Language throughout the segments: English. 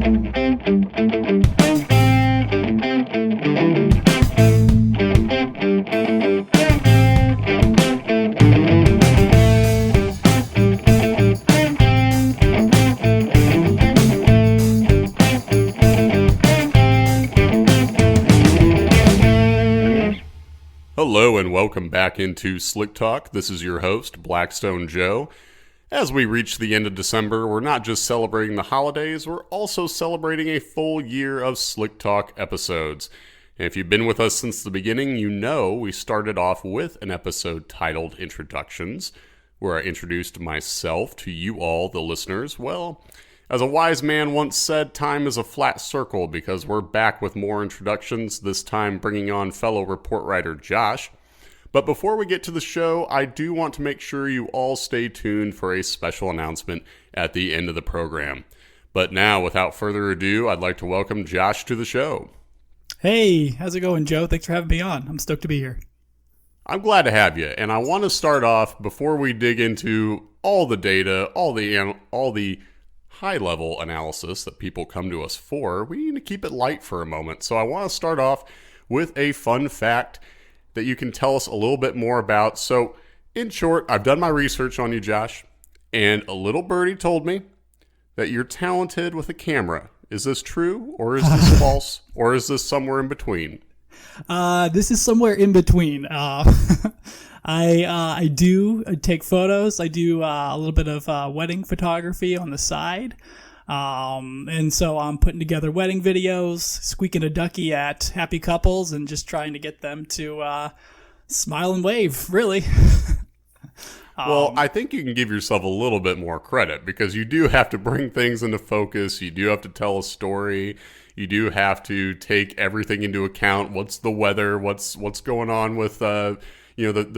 Hello and welcome back into Slick Talk. This is your host, Blackstone Joe. As we reach the end of December, we're not just celebrating the holidays, we're also celebrating a full year of Slick Talk episodes. And if you've been with us since the beginning, you know we started off with an episode titled Introductions, where I introduced myself to you all, the listeners. Well, as a wise man once said, time is a flat circle because we're back with more introductions, this time bringing on fellow report writer Josh. But before we get to the show, I do want to make sure you all stay tuned for a special announcement at the end of the program. But now, without further ado, I'd like to welcome Josh to the show. Hey, how's it going, Joe? Thanks for having me on. I'm stoked to be here. I'm glad to have you, and I want to start off, before we dig into all the data, all the high-level analysis that people come to us for, we need to keep it light for a moment. So I want to start off with a fun fact that you can tell us a little bit more about. So in short, I've done my research on you, Josh, and a little birdie told me that you're talented with a camera. Is this true, or is this false, or is this somewhere in between? This is somewhere in between. I do take photos. I do a little bit of wedding photography on the side. And so I'm putting together wedding videos, squeaking a ducky at happy couples, and just trying to get them to smile and wave, really. Well, I think you can give yourself a little bit more credit because you do have to bring things into focus. You do have to tell a story. You do have to take everything into account. What's the weather? What's going on with the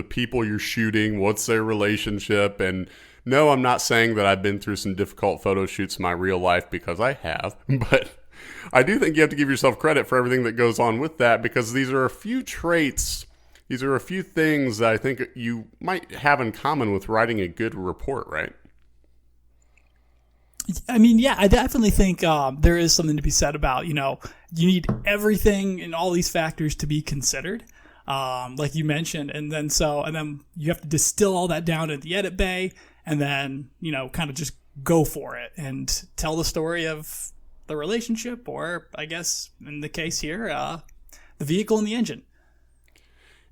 people you're shooting? What's their relationship? And no, I'm not saying that I've been through some difficult photo shoots in my real life, because I have. But I do think you have to give yourself credit for everything that goes on with that, because these are a few traits. These are a few things that I think you might have in common with writing a good report, right? I mean, yeah, I definitely think there is something to be said about, you need everything and all these factors to be considered, like you mentioned. And then you have to distill all that down at the edit bay and then, kind of just go for it and tell the story of the relationship, or I guess in the case here, the vehicle and the engine.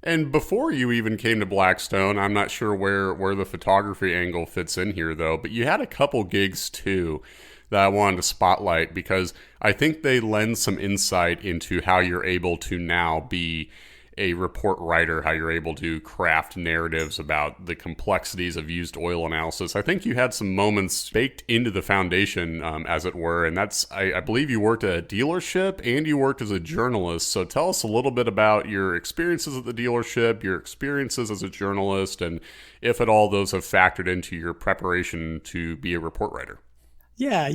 And before you even came to Blackstone, I'm not sure where the photography angle fits in here, though, but you had a couple gigs, too, that I wanted to spotlight, because I think they lend some insight into how you're able to now be a report writer, how you're able to craft narratives about the complexities of used oil analysis. I think you had some moments baked into the foundation, as it were, and that's, I believe you worked at a dealership and you worked as a journalist. So tell us a little bit about your experiences at the dealership, your experiences as a journalist, and if at all those have factored into your preparation to be a report writer. Yeah.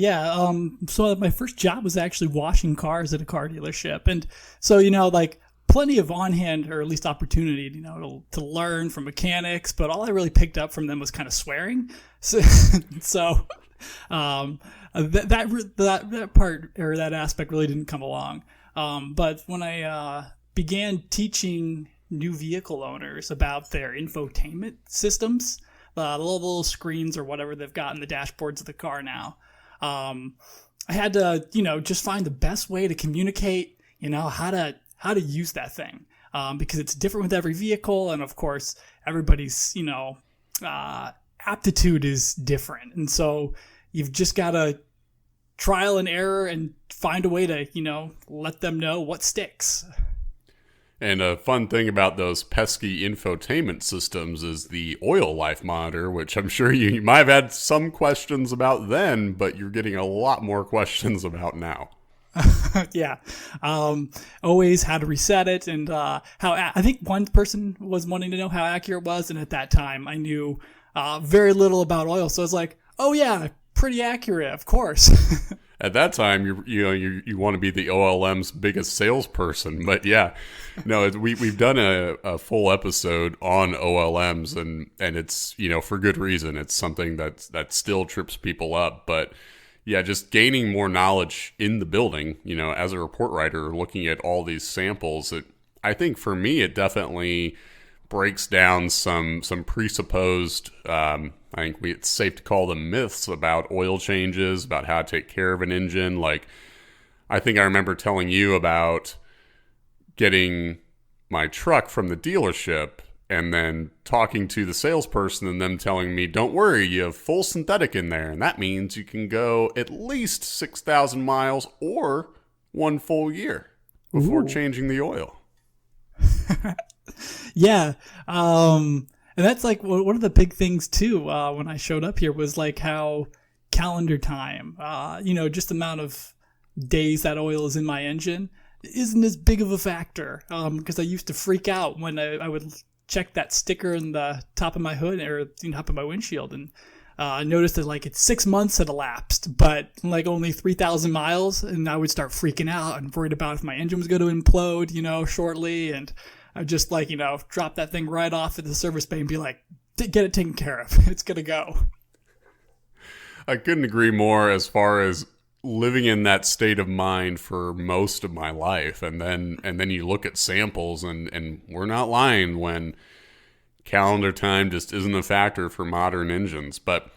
So my first job was actually washing cars at a car dealership. And so, plenty of on-hand, or at least opportunity, to learn from mechanics, but all I really picked up from them was kind of swearing. So that part, or that aspect, really didn't come along. But when I began teaching new vehicle owners about their infotainment systems, the little screens or whatever they've got in the dashboards of the car now, I had to, just find the best way to communicate, how to use that thing, because it's different with every vehicle. And of course, everybody's, aptitude is different. And so you've just got to trial and error and find a way to, let them know what sticks. And a fun thing about those pesky infotainment systems is the oil life monitor, which I'm sure you might have had some questions about then, but you're getting a lot more questions about now. Yeah. Always how to reset it, and I think one person was wanting to know how accurate it was, and at that time I knew very little about oil, so I was like, oh yeah, pretty accurate, of course. At that time, you want to be the OLM's biggest salesperson, but yeah, no, we've done a full episode on OLMs, and it's for good reason. It's something that still trips people up, but Yeah, just gaining more knowledge in the building, as a report writer, looking at all these samples, I think for me, it definitely breaks down some presupposed, I think it's safe to call them myths about oil changes, about how to take care of an engine. Like, I think I remember telling you about getting my truck from the dealership and then talking to the salesperson and them telling me, don't worry, you have full synthetic in there. And that means you can go at least 6,000 miles or 1 full year before changing the oil. Yeah. And that's like one of the big things too, when I showed up here was like how calendar time, just the amount of days that oil is in my engine isn't as big of a factor. Because I used to freak out when I would check that sticker in the top of my hood or top of my windshield and noticed that like it's 6 months had elapsed, but like only 3,000 miles, and I would start freaking out and worried about if my engine was going to implode, shortly, and I would just like drop that thing right off at the service bay and be like, get it taken care of. It's gonna go. I couldn't agree more as far as living in that state of mind for most of my life, and then you look at samples and we're not lying when calendar time just isn't a factor for modern engines. But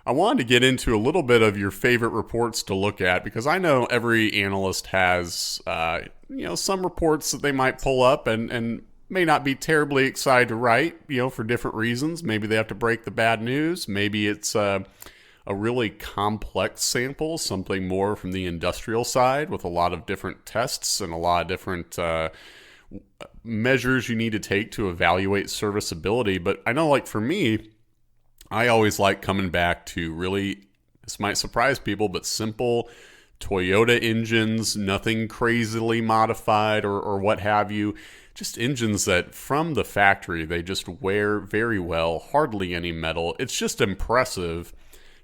I wanted to get into a little bit of your favorite reports to look at, because I know every analyst has some reports that they might pull up and may not be terribly excited to write, for different reasons. Maybe they have to break the bad news. Maybe it's a really complex sample, something more from the industrial side with a lot of different tests and a lot of different measures you need to take to evaluate serviceability. But I know, like for me, I always like coming back to really, this might surprise people, but simple Toyota engines, nothing crazily modified or what have you. Just engines that from the factory, they just wear very well, hardly any metal. It's just impressive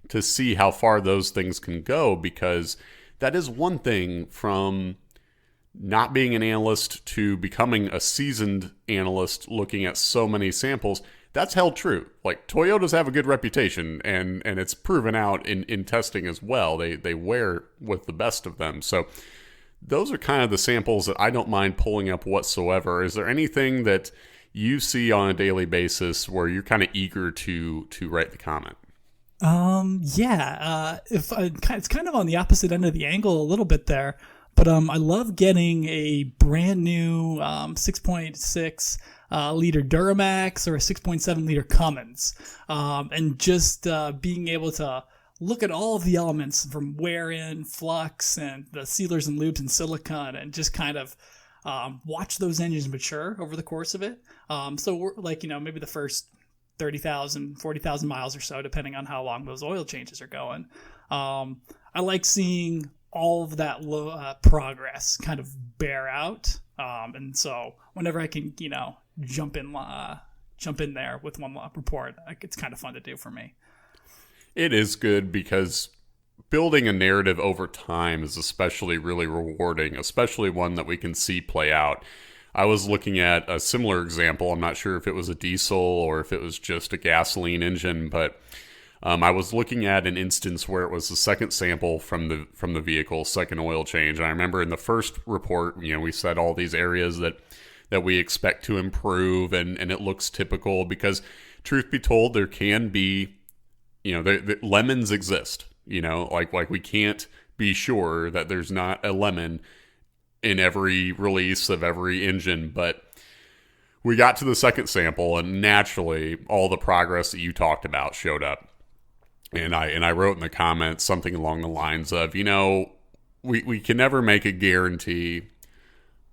to see how far those things can go, because that is one thing from not being an analyst to becoming a seasoned analyst looking at so many samples. That's held true. Like, Toyotas have a good reputation, and it's proven out in testing as well. They wear with the best of them. So those are kind of the samples that I don't mind pulling up whatsoever. Is there anything that you see on a daily basis where you're kind of eager to write the comment? It's kind of on the opposite end of the angle a little bit there, but I love getting a brand new 6.6 liter Duramax or a 6.7 liter Cummins, and just being able to look at all of the elements from wear in, flux, and the sealers and lubes and silicone, and just kind of watch those engines mature over the course of it. So we're like, maybe the first 30,000, 40,000 miles or so, depending on how long those oil changes are going. I like seeing all of that progress kind of bear out. And so whenever I can, jump in there with one report, it's kind of fun to do for me. It is good because building a narrative over time is especially really rewarding, especially one that we can see play out. I was looking at a similar example. I'm not sure if it was a diesel or if it was just a gasoline engine, but I was looking at an instance where it was the second sample from the vehicle, second oil change. And I remember in the first report, we said all these areas that we expect to improve, and it looks typical because, truth be told, there can be, the lemons exist. Like we can't be sure that there's not a lemon in every release of every engine, but we got to the second sample, and naturally all the progress that you talked about showed up. And I wrote in the comments something along the lines of, we can never make a guarantee,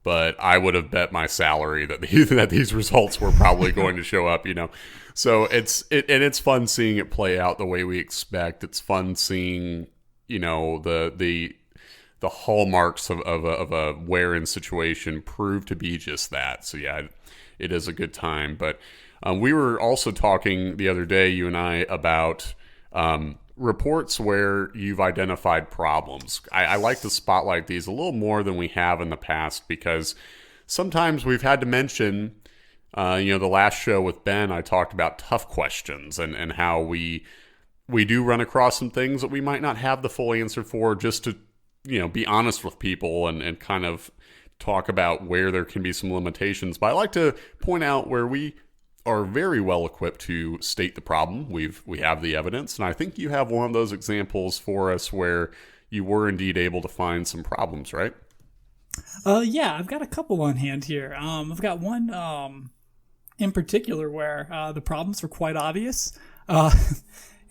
but I would have bet my salary that these results were probably going to show up, So it's fun seeing it play out the way we expect. It's fun seeing, the hallmarks of a wear-in situation prove to be just that. So yeah, it is a good time. But we were also talking the other day, you and I, about reports where you've identified problems. I like to spotlight these a little more than we have in the past, because sometimes we've had to mention, the last show with Ben, I talked about tough questions and how we we do run across some things that we might not have the full answer for, just to, be honest with people and kind of talk about where there can be some limitations. But I like to point out where we are very well equipped to state the problem. We have the evidence, and I think you have one of those examples for us where you were indeed able to find some problems, right? Yeah, I've got a couple on hand here. I've got one in particular where the problems were quite obvious.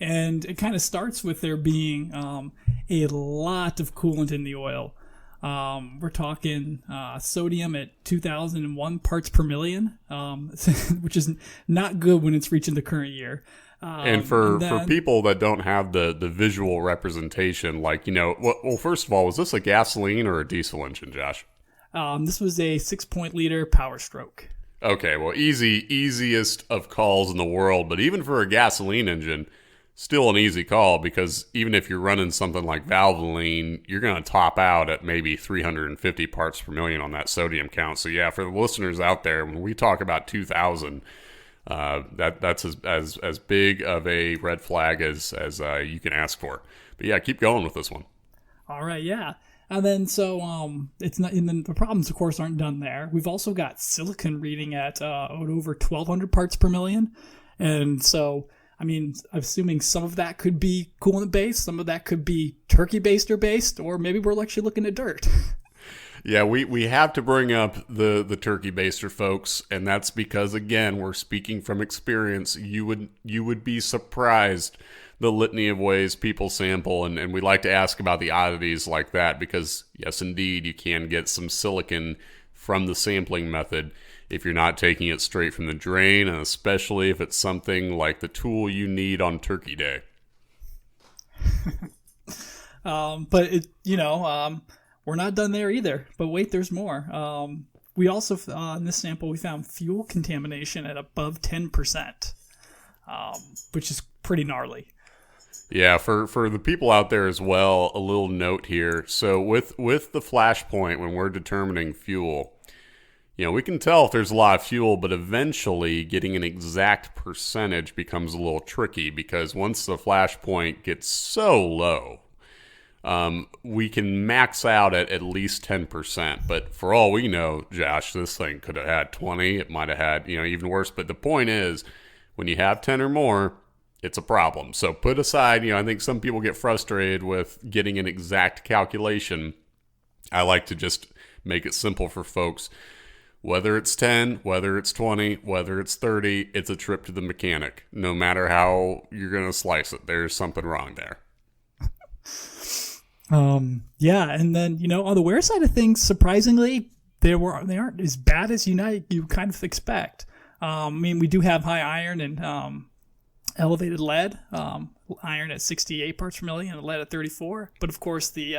And it kind of starts with there being a lot of coolant in the oil. We're talking sodium at 2,001 parts per million, which is not good when it's reaching the current year. And for people that don't have the visual representation, well, first of all, was this a gasoline or a diesel engine, Josh? This was a 6-point-liter Power Stroke. Okay, well, easiest of calls in the world, but even for a gasoline engine, still an easy call, because even if you're running something like Valvoline, you're going to top out at maybe 350 parts per million on that sodium count. So yeah, for the listeners out there, when we talk about 2,000, that's as big of a red flag as you can ask for. But yeah, keep going with this one. All right, yeah. And then it's not, and then the problems, of course, aren't done there. We've also got silicon reading at over 1,200 parts per million, and so, I mean, I'm assuming some of that could be coolant based, some of that could be turkey baster based, or maybe we're actually looking at dirt. Yeah, we have to bring up the turkey baster, folks, and that's because, again, we're speaking from experience. You would be surprised the litany of ways people sample, and we like to ask about the oddities like that, because yes, indeed, you can get some silicon from the sampling method if you're not taking it straight from the drain, and especially if it's something like the tool you need on Turkey Day. But we're not done there either. But wait, there's more. We also, in this sample, we found fuel contamination at above 10%, which is pretty gnarly. Yeah, for the people out there as well, a little note here. So with the flash point, when we're determining fuel, we can tell if there's a lot of fuel, but eventually getting an exact percentage becomes a little tricky, because once the flash point gets so low, we can max out at least 10%. But for all we know, Josh, this thing could have had 20. It might have had, even worse. But the point is, when you have 10 or more, it's a problem. So put aside, I think some people get frustrated with getting an exact calculation. I like to just make it simple for folks. Whether it's 10, whether it's 20, whether it's 30, it's a trip to the mechanic. No matter how you're going to slice it, there's something wrong there. Yeah, and then, on the wear side of things, surprisingly, they aren't as bad as you kind of expect. I mean, we do have high iron and elevated lead, iron at 68 parts per million and lead at 34. But of course, the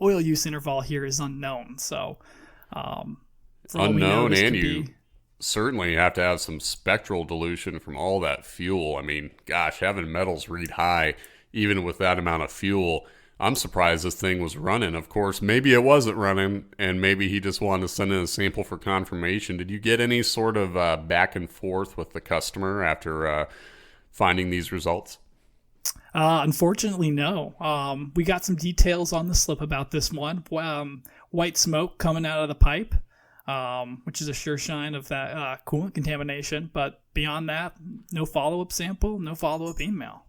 oil use interval here is unknown. So, unknown, and you certainly have to have some spectral dilution from all that fuel. I mean, gosh, having metals read high, even with that amount of fuel, I'm surprised this thing was running. Of course, maybe it wasn't running, and maybe he just wanted to send in a sample for confirmation. Did you get any sort of back and forth with the customer after finding these results? Unfortunately, no. We got some details on the slip about this one. White smoke coming out of the pipe, which is a sure sign of that coolant contamination. But beyond that, no follow-up sample, no follow-up email.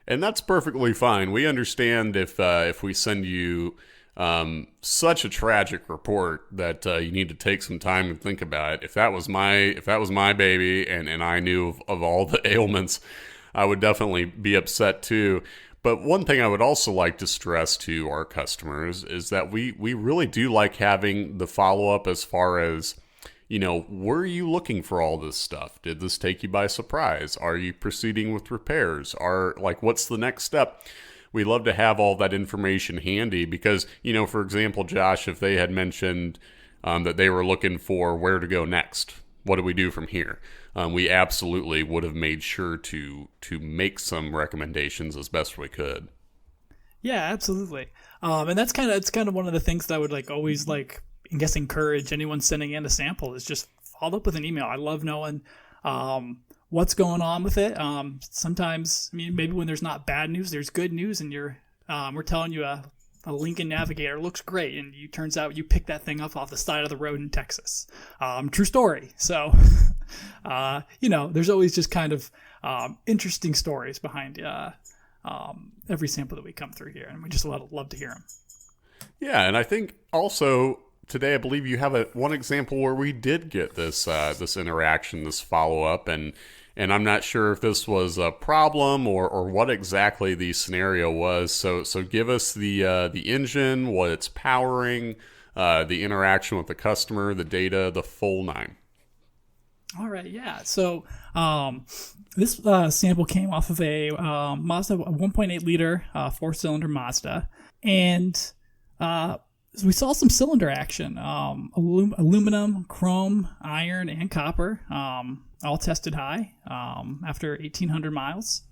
And that's perfectly fine. We understand if we send you such a tragic report that you need to take some time and think about it. If that was my baby and I knew of all the ailments, I would definitely be upset too. But one thing I would also like to stress to our customers is that we really do like having the follow-up as far as, were you looking for all this stuff? Did this take you by surprise? Are you proceeding with repairs? What's the next step? We love to have all that information handy because, for example, Josh, if they had mentioned that they were looking for where to go next, what do we do from here? We absolutely would have made sure to make some recommendations as best we could. Yeah, absolutely. And it's kind of one of the things that I would always encourage anyone sending in a sample is just follow up with an email. I love knowing what's going on with it. Sometimes, I mean, maybe when there's not bad news, there's good news, and we're telling you a Lincoln Navigator looks great, and turns out you picked that thing up off the side of the road in Texas. True story. So, there's always just kind of interesting stories behind every sample that we come through here, and we just love to hear them. Yeah, and I think also today, I believe you have one example where we did get this interaction, this follow-up, and I'm not sure if this was a problem or what exactly the scenario was. So give us the engine, what it's powering, the interaction with the customer, the data, the full nine. All right, yeah. So this sample came off of a Mazda 1.8 liter 4-cylinder Mazda, and we saw some cylinder action, aluminum, chrome, iron, and copper, all tested high after 1,800 miles.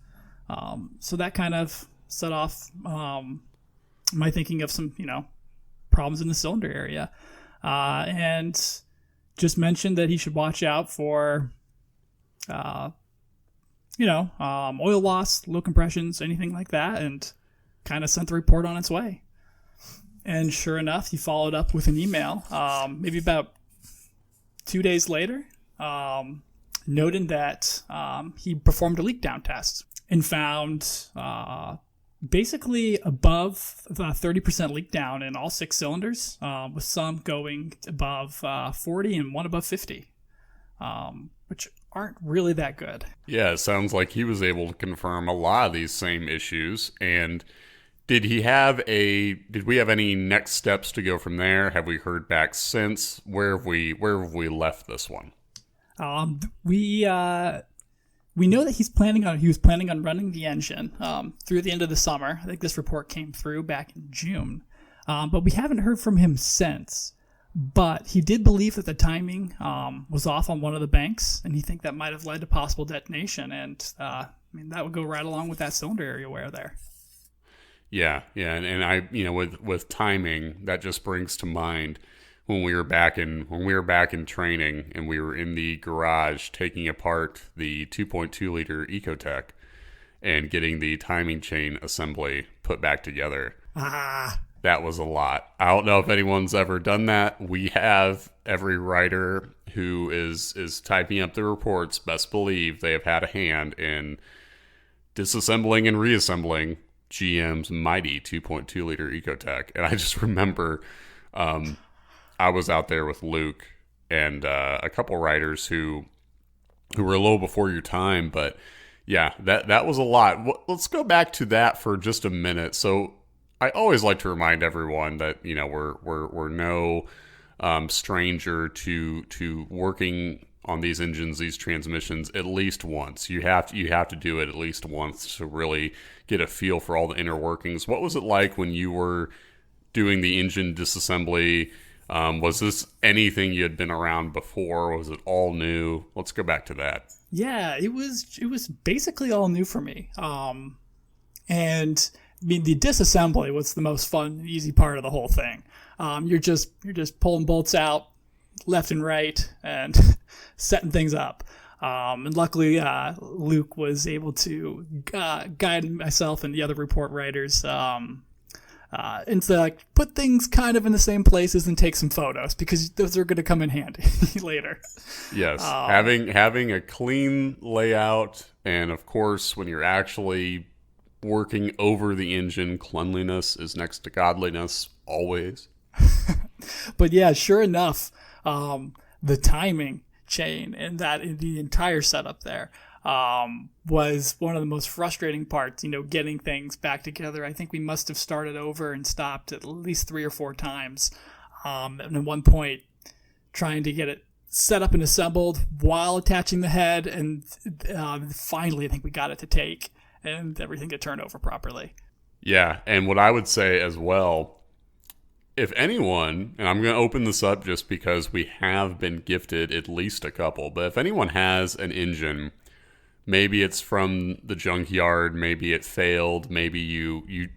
So that kind of set off my thinking of some, problems in the cylinder area. And just mentioned that he should watch out for, oil loss, low compressions, anything like that, and kind of sent the report on its way. And sure enough, he followed up with an email, maybe about 2 days later, noting that he performed a leak down test and found basically above 30% leak down in all 6 cylinders, with some going above 40 and one above 50, which aren't really that good. Yeah, it sounds like he was able to confirm a lot of these same issues. And did we have any next steps to go from there? Have we heard back since? Where have we left this one? We know that he was planning on running the engine through the end of the summer. I think this report came through back in June, but we haven't heard from him since. But he did believe that the timing was off on one of the banks, and he think that might have led to possible detonation. And that would go right along with that cylinder area wear there. Yeah, and I, with timing, that just brings to mind when we were back in training and we were in the garage taking apart the 2.2 liter Ecotech and getting the timing chain assembly put back together. That was a lot. I don't know if anyone's ever done that. We have. Every writer who is typing up the reports, best believe they have had a hand in disassembling and reassembling GM's mighty 2.2 liter Ecotech. And I just remember I was out there with Luke and a couple writers who were a little before your time, but yeah, that was a lot. Let's go back to that for just a minute. So I always like to remind everyone that we're no stranger to working on these engines, these transmissions, at least once. You have to do it at least once to really get a feel for all the inner workings. What was it like when you were doing the engine disassembly? Was this anything you had been around before? Was it all new? Let's go back to that. Yeah, it was basically all new for me. And I mean, the disassembly was the most fun, easy part of the whole thing. You're just pulling bolts out left and right and setting things up. And luckily, Luke was able to guide myself and the other report writers into put things kind of in the same places and take some photos, because those are going to come in handy later. Yes, having a clean layout, and of course, when you're actually working over the engine, cleanliness is next to godliness always. But yeah, sure enough, the timing chain and the entire setup there was one of the most frustrating parts, getting things back together. I think we must have started over and stopped at least 3 or 4 times. And at one point, trying to get it set up and assembled while attaching the head. And finally, I think we got it to take, and everything could turn over properly. Yeah, and what I would say as well, if anyone, and I'm going to open this up just because we have been gifted at least a couple, but if anyone has an engine, maybe it's from the junkyard, maybe it failed, maybe you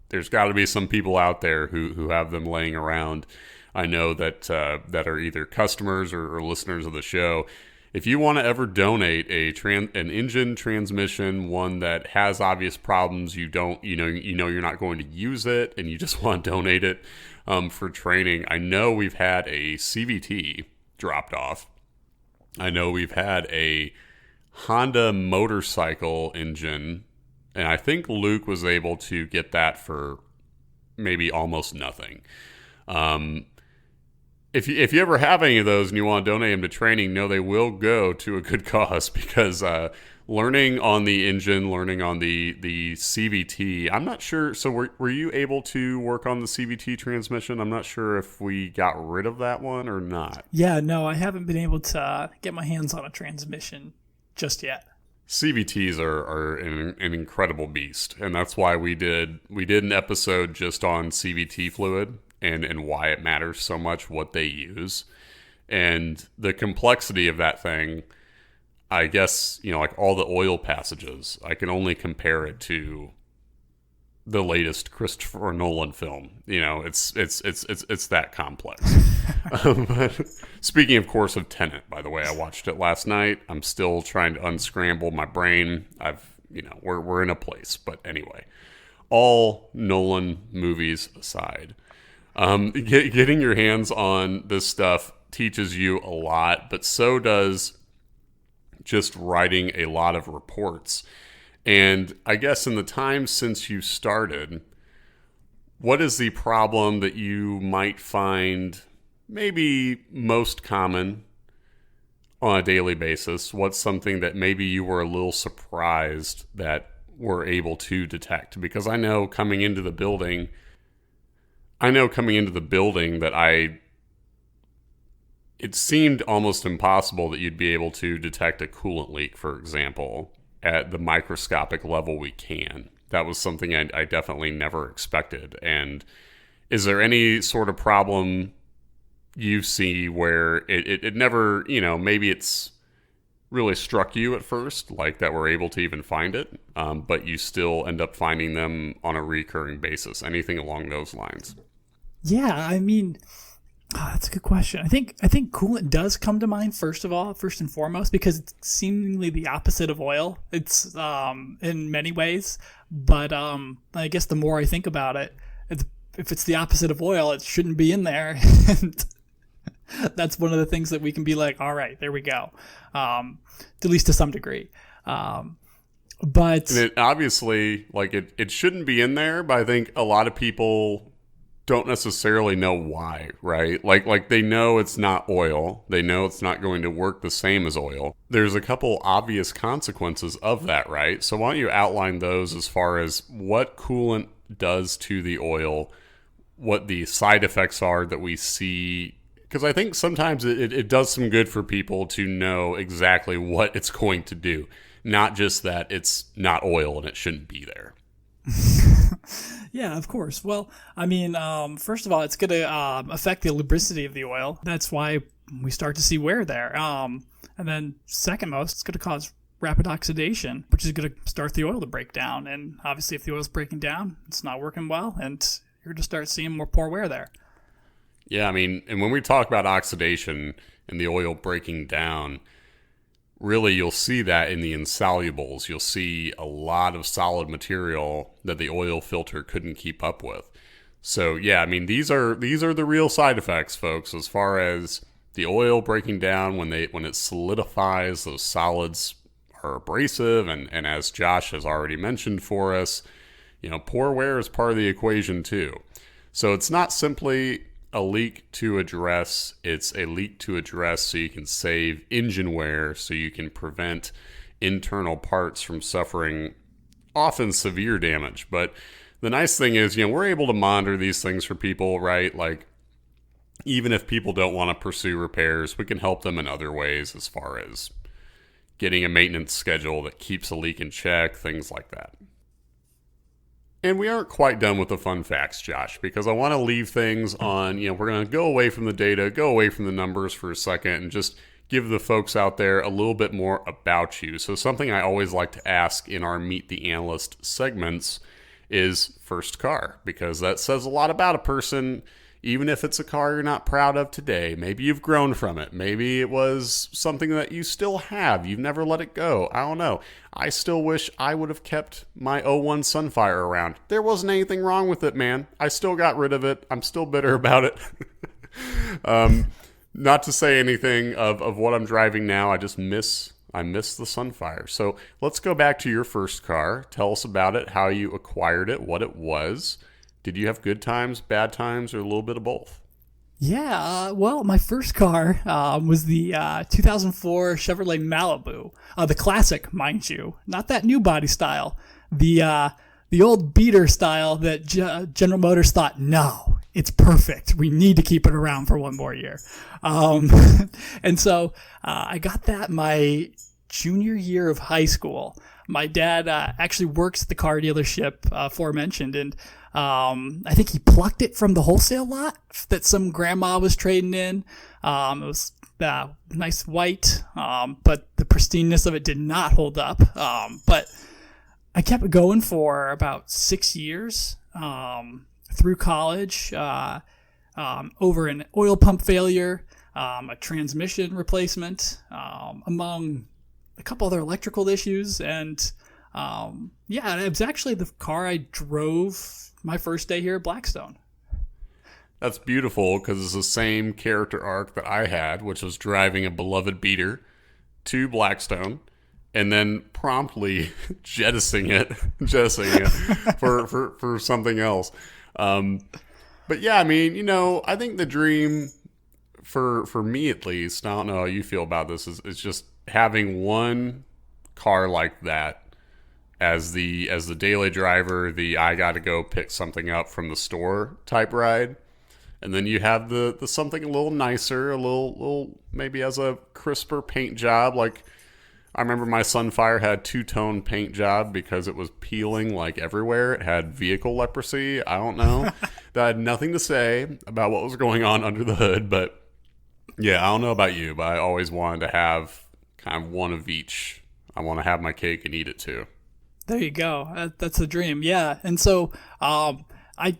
there's got to be some people out there who have them laying around. I know that are either customers or listeners of the show. if you want to ever donate an engine transmission, one that has obvious problems, you know you're not going to use it, and you just want to donate it for training. I know we've had a CVT dropped off. I know we've had a Honda motorcycle engine, and I think Luke was able to get that for maybe almost nothing. If you ever have any of those and you want to donate them to training, know they will go to a good cause, because learning on the engine, learning on the CVT, I'm not sure. So were you able to work on the CVT transmission? I'm not sure if we got rid of that one or not. Yeah, no, I haven't been able to get my hands on a transmission just yet. CVTs are an incredible beast, and that's why we did an episode just on CVT fluid and why it matters so much, what they use, and the complexity of that thing. I guess, like all the oil passages, I can only compare it to the latest Christopher Nolan film. It's that complex. Speaking, of course, of Tenet, by the way, I watched it last night. I'm still trying to unscramble my brain. We're in a place, but anyway, all Nolan movies aside, getting your hands on this stuff teaches you a lot, but so does just writing a lot of reports. And I guess in the time since you started, what is the problem that you might find maybe most common on a daily basis? What's something that maybe you were a little surprised that we're able to detect? Because I know coming into the building that it seemed almost impossible that you'd be able to detect a coolant leak, for example, at the microscopic level we can. That was something I definitely never expected. And is there any sort of problem you see where it never, maybe it's really struck you at first, like that we're able to even find it, but you still end up finding them on a recurring basis? Anything along those lines? Yeah, I mean, that's a good question. I think coolant does come to mind first and foremost, because it's seemingly the opposite of oil. It's in many ways, but I guess the more I think about it, if it's the opposite of oil, it shouldn't be in there. And that's one of the things that we can be like, all right, there we go, at least to some degree. But and it obviously, like it shouldn't be in there, but I think a lot of people don't necessarily know why, right? Like they know it's not oil. They know it's not going to work the same as oil. There's a couple obvious consequences of that, right? So why don't you outline those as far as what coolant does to the oil, what the side effects are that we see? Because I think sometimes it does some good for people to know exactly what it's going to do, not just that it's not oil and it shouldn't be there. Yeah, of course. Well, I mean, first of all, it's going to affect the lubricity of the oil. That's why we start to see wear there. And then second most, it's going to cause rapid oxidation, which is going to start the oil to break down. And obviously, if the oil's breaking down, it's not working well, and you're going to start seeing more poor wear there. Yeah, I mean, and when we talk about oxidation and the oil breaking down, really, you'll see that in the insolubles. You'll see a lot of solid material that the oil filter couldn't keep up with. So, yeah, I mean, these are the real side effects, folks, as far as the oil breaking down. When it solidifies, those solids are abrasive, and as Josh has already mentioned for us, poor wear is part of the equation too. So it's not simply a leak to address, it's a leak to address so you can save engine wear, so you can prevent internal parts from suffering often severe damage. But the nice thing is, we're able to monitor these things for people, right? Like, even if people don't want to pursue repairs, we can help them in other ways, as far as getting a maintenance schedule that keeps a leak in check, things like that. And we aren't quite done with the fun facts, Josh, because I want to leave things on, we're going to go away from the data, go away from the numbers for a second, and just give the folks out there a little bit more about you. So something I always like to ask in our Meet the Analyst segments is first car, because that says a lot about a person. Even if it's a car you're not proud of today, maybe you've grown from it. Maybe it was something that you still have. You've never let it go. I don't know. I still wish I would have kept my '01 Sunfire around. There wasn't anything wrong with it, man. I still got rid of it. I'm still bitter about it. Not to say anything of what I'm driving now. I miss the Sunfire. So let's go back to your first car. Tell us about it, how you acquired it, what it was. Did you have good times, bad times, or a little bit of both? Yeah, well, my first car was the 2004 Chevrolet Malibu, the classic, mind you, not that new body style, the old beater style that General Motors thought, no, it's perfect. We need to keep it around for one more year. And so I got that my junior year of high school. My dad actually works at the car dealership aforementioned, and I think he plucked it from the wholesale lot that some grandma was trading in. It was nice white, but the pristineness of it did not hold up. But I kept it going for about 6 years through college, over an oil pump failure, a transmission replacement, among a couple other electrical issues. And it was actually the car I drove my first day here at Blackstone. That's beautiful because it's the same character arc that I had, which was driving a beloved beater to Blackstone and then promptly jettisoning it for something else. But yeah, I mean, I think the dream for me at least, I don't know how you feel about this, is just having one car like that as the daily driver, I got to go pick something up from the store type ride. And then you have the something a little nicer, a little maybe has a crisper paint job. Like I remember my Sunfire had two-tone paint job because it was peeling like everywhere. It had vehicle leprosy. I don't know. That had nothing to say about what was going on under the hood. But yeah, I don't know about you, but I always wanted to have kind of one of each. I want to have my cake and eat it too. There you go. That's the dream. Yeah. And so I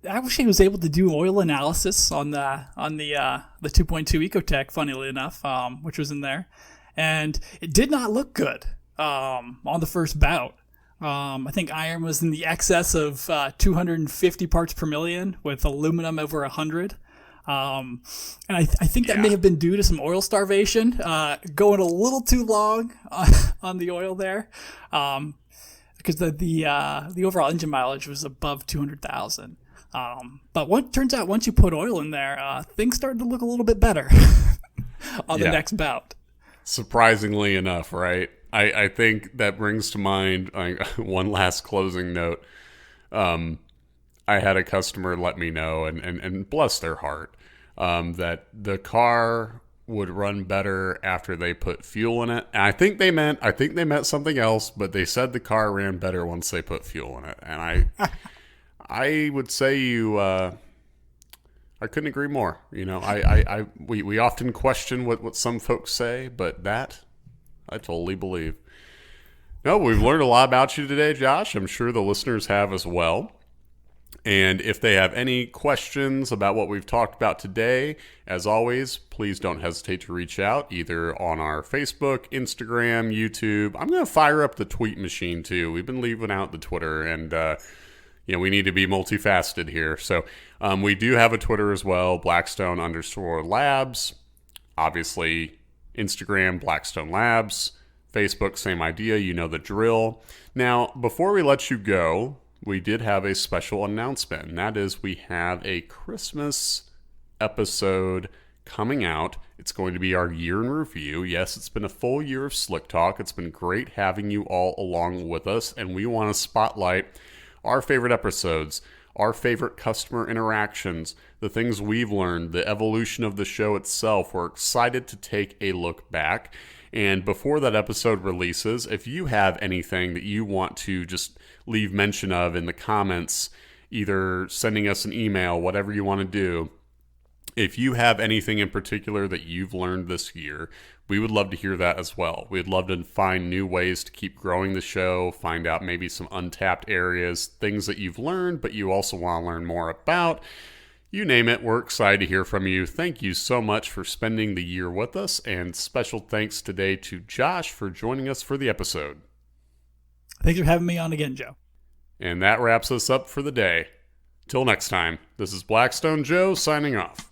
actually was able to do oil analysis on the 2.2 Ecotech, funnily enough, which was in there. And it did not look good on the first bout. I think iron was in the excess of 250 parts per million with aluminum over 100. And I think that may have been due to some oil starvation, going a little too long on the oil there. Because the overall engine mileage was above 200,000. But turns out once you put oil in there, things started to look a little bit better on the next bout. Surprisingly enough, right? I think that brings to mind one last closing note. I had a customer let me know, and bless their heart, that the car would run better after they put fuel in it. And I think they meant something else, but they said the car ran better once they put fuel in it. And I would say I couldn't agree more. We often question what some folks say, but that I totally believe. No, we've learned a lot about you today, Josh. I'm sure the listeners have as well. And if they have any questions about what we've talked about today, as always, please don't hesitate to reach out either on our Facebook, Instagram, YouTube. I'm going to fire up the tweet machine too. We've been leaving out the Twitter, and we need to be multifaceted here. So we do have a Twitter as well, Blackstone_Labs. Obviously, Instagram, Blackstone Labs. Facebook, same idea. You know the drill. Now, before we let you go, we did have a special announcement, and that is we have a Christmas episode coming out. It's going to be our year in review. Yes, it's been a full year of Slick Talk. It's been great having you all along with us, and we want to spotlight our favorite episodes, our favorite customer interactions, the things we've learned, the evolution of the show itself. We're excited to take a look back. And before that episode releases, if you have anything that you want to just leave mention of in the comments, either sending us an email, whatever you want to do, if you have anything in particular that you've learned this year, we would love to hear that as well. We'd love to find new ways to keep growing the show, find out maybe some untapped areas, things that you've learned, but you also want to learn more about. You name it, we're excited to hear from you. Thank you so much for spending the year with us, and special thanks today to Josh for joining us for the episode. Thanks for having me on again, Joe. And that wraps us up for the day. Till next time, this is Blackstone Joe signing off.